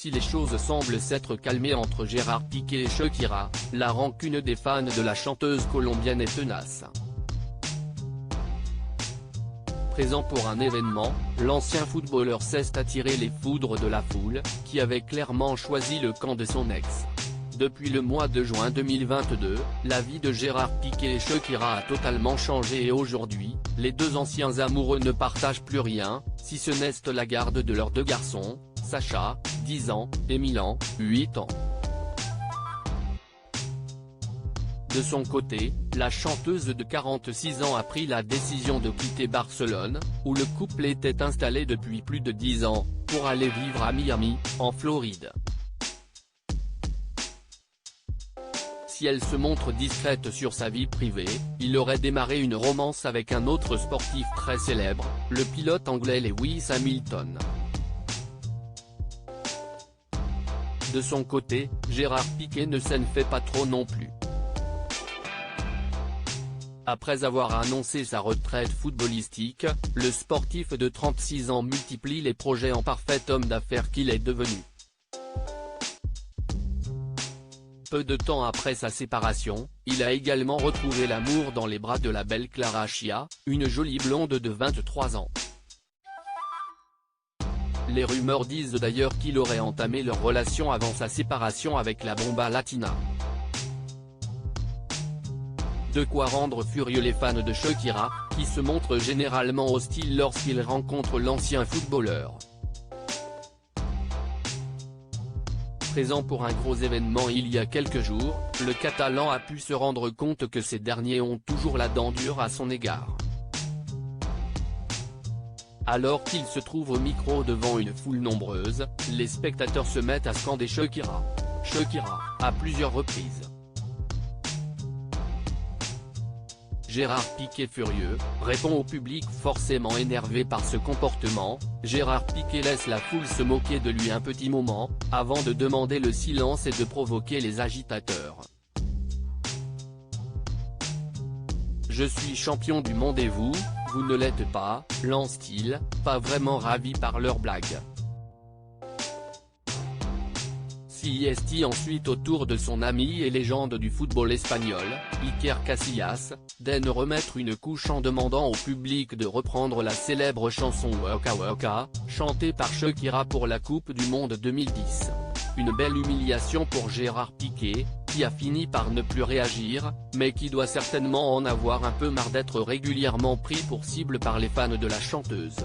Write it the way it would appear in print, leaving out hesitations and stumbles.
Si les choses semblent s'être calmées entre Gérard Piqué et Shakira, la rancune des fans de la chanteuse colombienne est tenace. Présent pour un événement, l'ancien footballeur s'est attiré les foudres de la foule, qui avait clairement choisi le camp de son ex. Depuis le mois de juin 2022, la vie de Gérard Piqué et Shakira a totalement changé et aujourd'hui, les deux anciens amoureux ne partagent plus rien, si ce n'est la garde de leurs deux garçons, Sacha, 10 ans, et Milan, 8 ans. De son côté, la chanteuse de 46 ans a pris la décision de quitter Barcelone, où le couple était installé depuis plus de 10 ans, pour aller vivre à Miami, en Floride. Si elle se montre discrète sur sa vie privée, il aurait démarré une romance avec un autre sportif très célèbre, le pilote anglais Lewis Hamilton. De son côté, Gérard Piqué ne s'en fait pas trop non plus. Après avoir annoncé sa retraite footballistique, le sportif de 36 ans multiplie les projets en parfait homme d'affaires qu'il est devenu. Peu de temps après sa séparation, il a également retrouvé l'amour dans les bras de la belle Clara Chia, une jolie blonde de 23 ans. Les rumeurs disent d'ailleurs qu'il aurait entamé leur relation avant sa séparation avec la bomba latina. De quoi rendre furieux les fans de Shakira, qui se montrent généralement hostiles lorsqu'ils rencontrent l'ancien footballeur. Présent pour un gros événement il y a quelques jours, le Catalan a pu se rendre compte que ces derniers ont toujours la dent dure à son égard. Alors qu'il se trouve au micro devant une foule nombreuse, les spectateurs se mettent à scander Shakira. Shakira, à plusieurs reprises. Gérard Piqué furieux, répond au public forcément énervé par ce comportement. Gérard Piqué laisse la foule se moquer de lui un petit moment, avant de demander le silence et de provoquer les agitateurs. Je suis champion du monde et vous ne l'êtes pas, lance-t-il, pas vraiment ravi par leurs blagues. Est ensuite au tour de son ami et légende du football espagnol, Iker Casillas, de remettre une couche en demandant au public de reprendre la célèbre chanson Waka Waka, chantée par Shakira pour la Coupe du Monde 2010. Une belle humiliation pour Gérard Piqué, qui a fini par ne plus réagir, mais qui doit certainement en avoir un peu marre d'être régulièrement pris pour cible par les fans de la chanteuse.